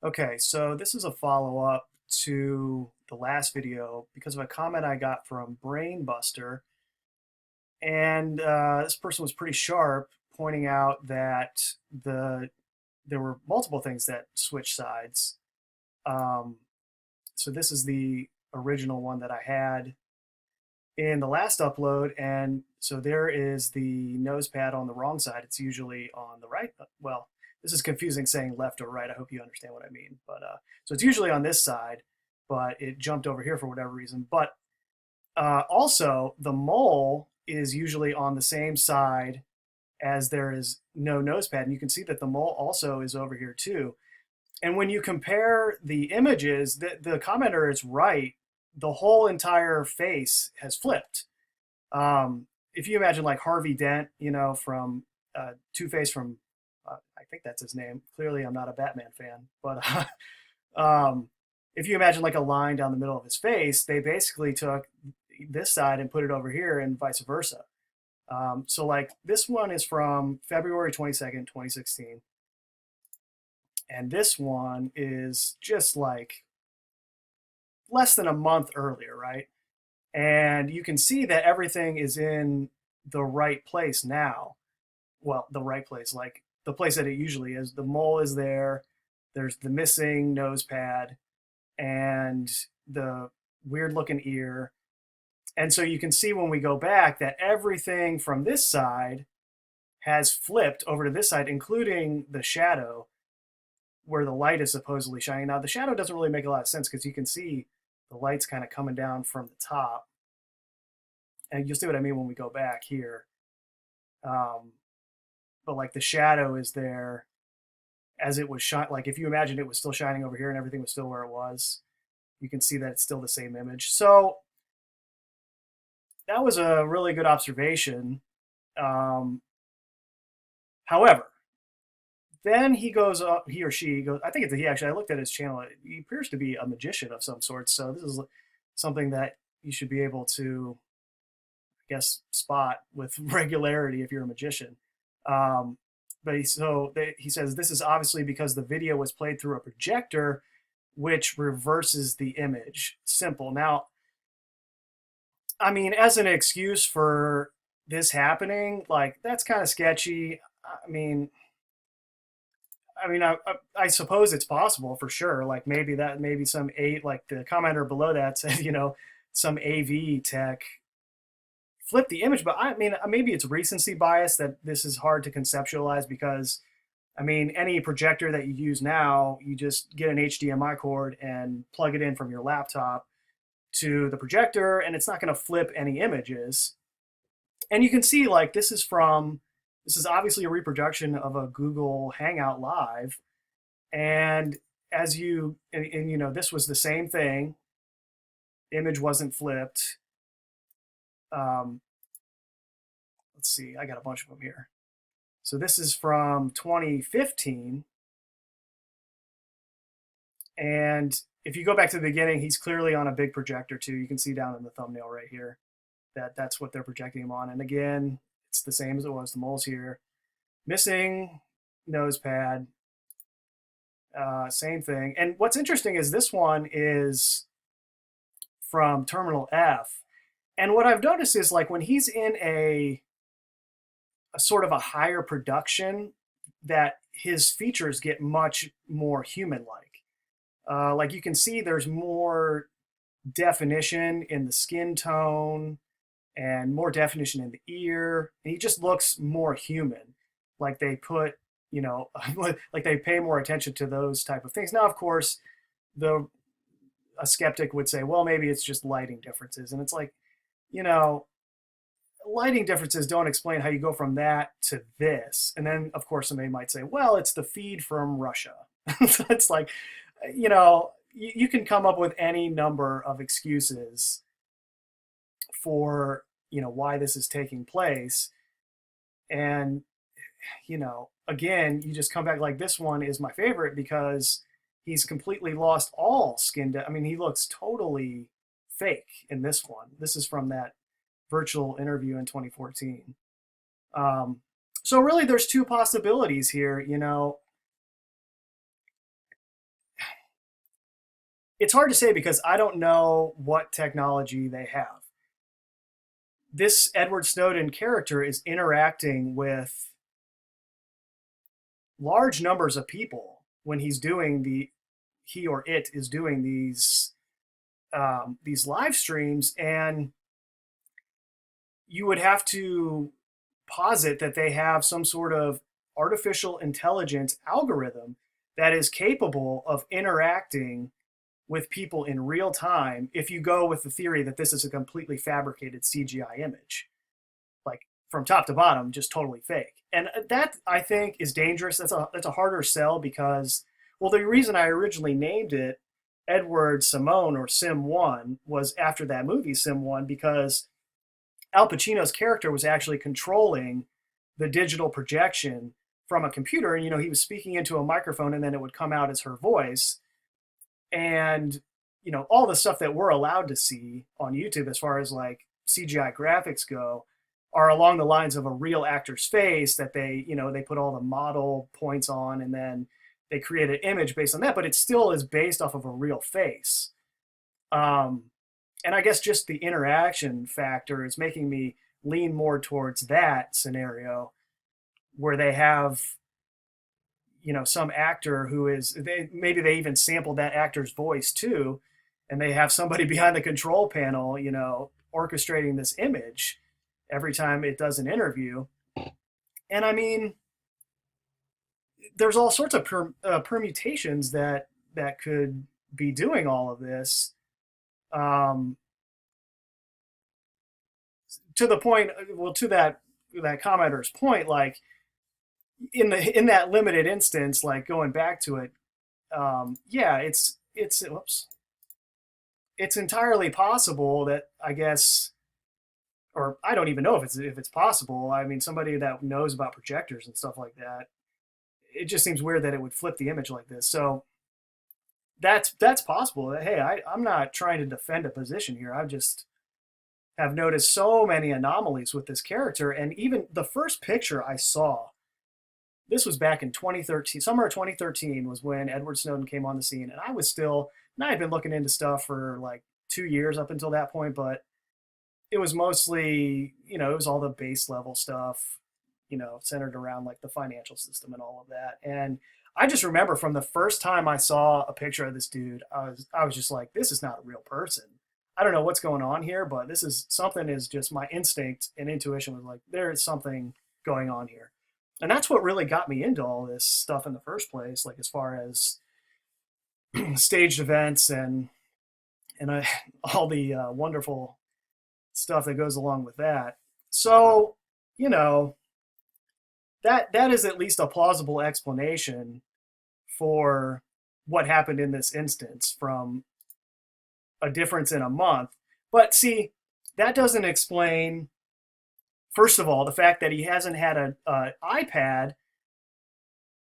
Okay, so this is a follow-up to the last video because of a comment I got from Brainbuster. And this person was pretty sharp, pointing out that there were multiple things that switch sides. Um, so this is the original one that I had in the last upload, and so there is the nose pad on the wrong side. It's usually on the right. Well, this is confusing saying left or right. I hope you understand what I mean. But so it's usually on this side, but it jumped over here for whatever reason. But also, the mole is usually on the same side as there is no nose pad, and you can see that the mole also is over here too. And when you compare the images, the commenter is right. The whole entire face has flipped. If you imagine like Harvey Dent, from Two-Face from, I think that's his name. Clearly, I'm not a Batman fan, but if you imagine like a line down the middle of his face, they basically took this side and put it over here and vice versa. So like this one is from February 22nd, 2016. And this one is just like less than a month earlier, right? And you can see that everything is in the right place now. Well, the right place, like the place that it usually is. The mole is there. There's the missing nose pad and the weird looking ear. And so you can see when we go back that everything from this side has flipped over to this side, including the shadow where the light is supposedly shining. Now, the shadow doesn't really make a lot of sense because you can see the light's kind of coming down from the top. And you'll see what I mean when we go back here. But like the shadow is there as it was shot. Like if you imagine it was still shining over here and everything was still where it was, you can see that it's still the same image. So that was a really good observation. However, then he goes up, he or she goes, I think it's a he actually, I looked at his channel. He appears to be a magician of some sort. So this is something that you should be able to, I guess, spot with regularity if you're a magician. But he says this is obviously because the video was played through a projector, which reverses the image. Simple. Now, I mean, as an excuse for this happening, like that's kind of sketchy. I suppose it's possible for sure. Like maybe some like the commenter below that said, some AV tech flip the image. But I mean, maybe it's recency bias that this is hard to conceptualize because, I mean, any projector that you use now, you just get an HDMI cord and plug it in from your laptop to the projector, and it's not going to flip any images. And you can see like this is obviously a reproduction of a Google Hangout Live. And this was the same thing. Image wasn't flipped. Let's see, I got a bunch of them here. So this is from 2015. And if you go back to the beginning, he's clearly on a big projector too. You can see down in the thumbnail right here that that's what they're projecting him on. And again, it's the same as it was. The mole's here. Missing nose pad. Same thing. And what's interesting is this one is from Terminal F. And what I've noticed is like when he's in a sort of a higher production, that his features get much more human-like. Like you can see there's more definition in the skin tone and more definition in the ear. And he just looks more human. Like they put, like they pay more attention to those type of things. Now, of course, a skeptic would say, well, maybe it's just lighting differences. And it's like, lighting differences don't explain how you go from that to this. And then, of course, somebody might say, well, it's the feed from Russia. So it's like, you can come up with any number of excuses for, why this is taking place. And, again, you just come back like this one is my favorite because he's completely lost all skin. I mean, he looks totally fake in this one. This is from that virtual interview in 2014. So really there's two possibilities here. it's hard to say because I don't know what technology they have. This Edward Snowden character is interacting with large numbers of people when he or it is doing these live streams, and you would have to posit that they have some sort of artificial intelligence algorithm that is capable of interacting with people in real time if you go with the theory that this is a completely fabricated CGI image, like from top to bottom, just totally fake. And that, I think, is dangerous. That's a harder sell because, well, the reason I originally named it Edward Simone or Sim 1 was after that movie Sim 1, because Al Pacino's character was actually controlling the digital projection from a computer, and he was speaking into a microphone and then it would come out as her voice. And all the stuff that we're allowed to see on YouTube as far as like CGI graphics go are along the lines of a real actor's face that they put all the model points on, and then they create an image based on that, but it still is based off of a real face. And I guess just the interaction factor is making me lean more towards that scenario where they have some actor who is, maybe they even sampled that actor's voice too, and they have somebody behind the control panel orchestrating this image every time it does an interview. And I mean, there's all sorts of permutations that could be doing all of this, to the point, well, to that commenter's point, like in that limited instance, like going back to it, yeah, it's whoops, it's entirely possible that, I guess, or I don't even know if it's possible. I mean, somebody that knows about projectors and stuff like that, it just seems weird that it would flip the image like this. So that's possible. Hey, I'm not trying to defend a position here. I just have noticed so many anomalies with this character. And even the first picture I saw, this was back in 2013, summer of 2013 was when Edward Snowden came on the scene. And I had been looking into stuff for like 2 years up until that point, but it was mostly, it was all the base level stuff, centered around like the financial system and all of that. And I just remember from the first time I saw a picture of this dude, I was just like, this is not a real person. I don't know what's going on here, but something is just, my instinct and intuition was like, there is something going on here. And that's what really got me into all this stuff in the first place, like as far as staged events and all the wonderful stuff that goes along with that. So, that is at least a plausible explanation for what happened in this instance from a difference in a month. But see, that doesn't explain, first of all, the fact that he hasn't had an iPad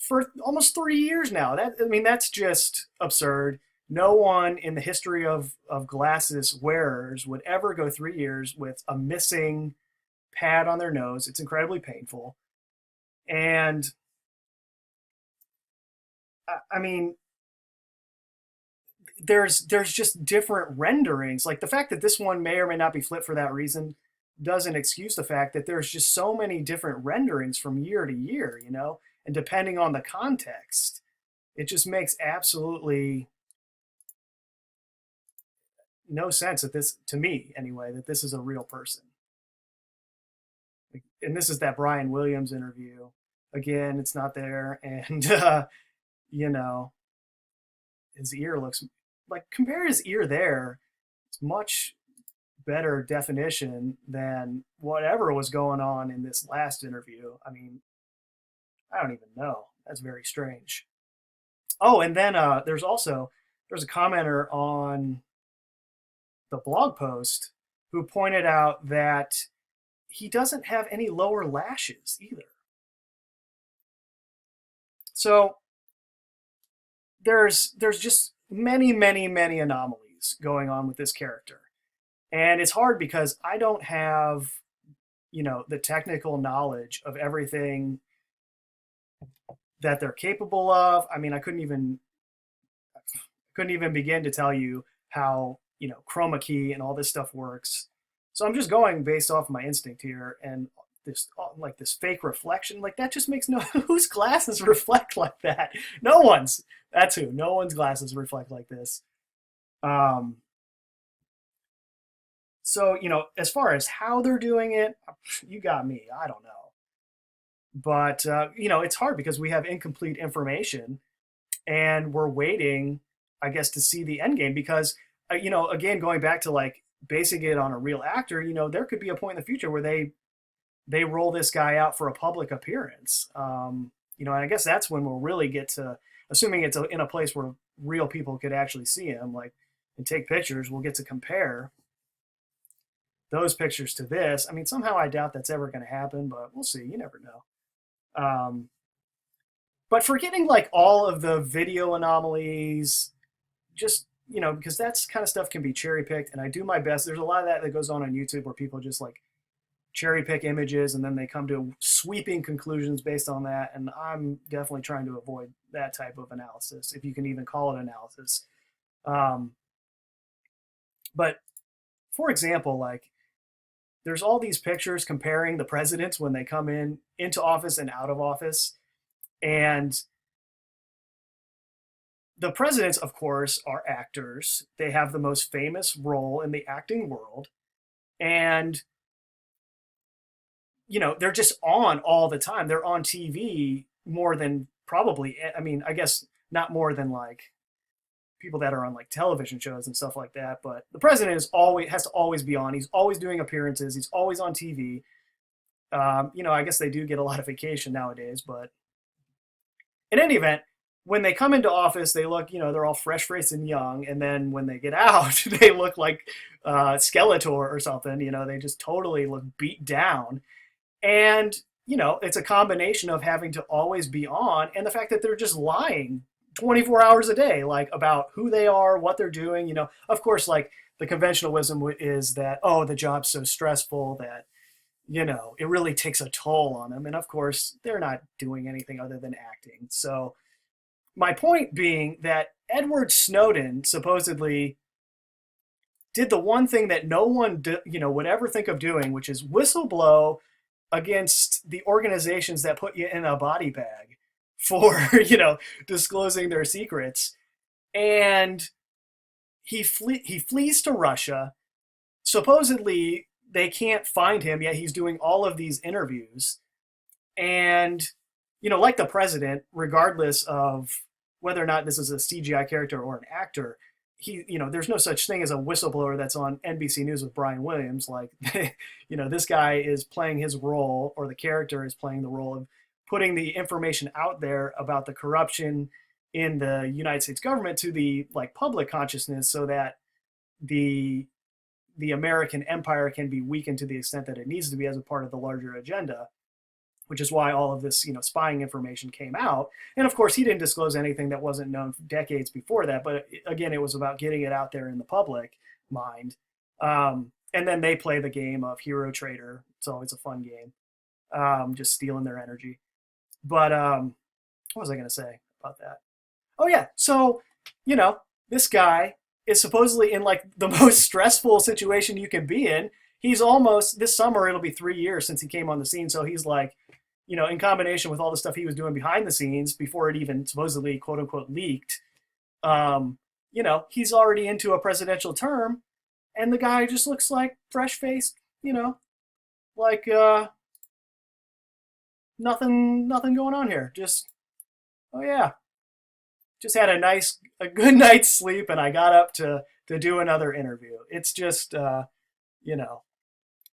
for almost 3 years now. That's just absurd. No one in the history of glasses wearers would ever go 3 years with a missing pad on their nose. It's incredibly painful. And I mean, there's just different renderings. Like the fact that this one may or may not be flipped for that reason doesn't excuse the fact that there's just so many different renderings from year to year, and depending on the context, it just makes absolutely no sense to me anyway, that this is a real person. And this is that Brian Williams interview. Again, it's not there. And, his ear looks like, compare his ear there. It's much better definition than whatever was going on in this last interview. I mean, I don't even know. That's very strange. Oh, and then there's a commenter on the blog post who pointed out that he doesn't have any lower lashes either. So there's just many, many, many anomalies going on with this character. And it's hard because I don't have, the technical knowledge of everything that they're capable of. I mean, I couldn't even couldn't even begin to tell you how, chroma key and all this stuff works. So I'm just going based off my instinct here, and this like this fake reflection, like that just makes no whose glasses reflect like that? No one's. That's who. No one's glasses reflect like this. Um, so as far as how they're doing it, you got me. I don't know. But it's hard because we have incomplete information, and we're waiting, I guess, to see the end game. Because again, going back to like basing it on a real actor, there could be a point in the future where they roll this guy out for a public appearance. And I guess that's when we'll really get to, assuming it's in a place where real people could actually see him, like, and take pictures, we'll get to compare those pictures to this. I mean, somehow I doubt that's ever going to happen, but we'll see. You never know. But forgetting like all of the video anomalies, just, because that's kind of stuff can be cherry picked, and I do my best. There's a lot of that goes on YouTube where people just like cherry pick images and then they come to sweeping conclusions based on that. And I'm definitely trying to avoid that type of analysis, if you can even call it analysis. But for example, like there's all these pictures comparing the presidents when they come into office and out of office. And the presidents, of course, are actors. They have the most famous role in the acting world. And, they're just on all the time. They're on TV more than probably, I mean, I guess not more than like people that are on like television shows and stuff like that. But the president has to always be on. He's always doing appearances. He's always on TV. I guess they do get a lot of vacation nowadays, but in any event, when they come into office, they look, they're all fresh-faced and young. And then when they get out, they look like Skeletor or something. They just totally look beat down. And, it's a combination of having to always be on and the fact that they're just lying 24 hours a day, like about who they are, what they're doing. Of course, like the conventional wisdom is that, oh, the job's so stressful that, it really takes a toll on them. And of course, they're not doing anything other than acting. So my point being that Edward Snowden supposedly did the one thing that no one would ever think of doing, which is whistleblow against the organizations that put you in a body bag for, disclosing their secrets. And he flees to Russia. Supposedly, they can't find him, yet he's doing all of these interviews. And, like the president, regardless of whether or not this is a CGI character or an actor, there's no such thing as a whistleblower that's on NBC News with Brian Williams. Like, this guy is playing his role, or the character is playing the role of putting the information out there about the corruption in the United States government to the like public consciousness, so that the American empire can be weakened to the extent that it needs to be as a part of the larger agenda, which is why all of this, spying information came out. And of course, he didn't disclose anything that wasn't known decades before that. But again, it was about getting it out there in the public mind. And then they play the game of hero trader. It's always a fun game, just stealing their energy. But what was I going to say about that? Oh, yeah. So, this guy is supposedly in like the most stressful situation you can be in. He's almost, this summer, it'll be 3 years since he came on the scene. So he's like, in combination with all the stuff he was doing behind the scenes before it even supposedly, quote unquote, leaked, he's already into a presidential term, and the guy just looks like fresh-faced, like nothing going on here. Just, oh yeah, just had a good night's sleep, and I got up to do another interview. It's just,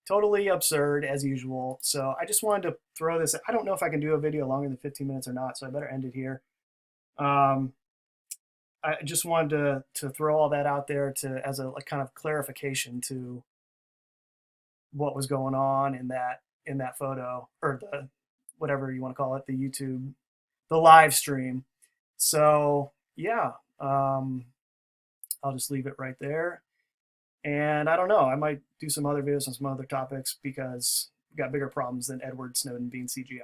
totally absurd as usual. So I just wanted to throw this. I don't know if I can do a video longer than 15 minutes or not, so I better end it here. I just wanted to throw all that out there as a kind of clarification to what was going on in that photo, or the whatever you want to call it, the live stream. So yeah, I'll just leave it right there. And I don't know, I might do some other videos on some other topics, because we've got bigger problems than Edward Snowden being CGI.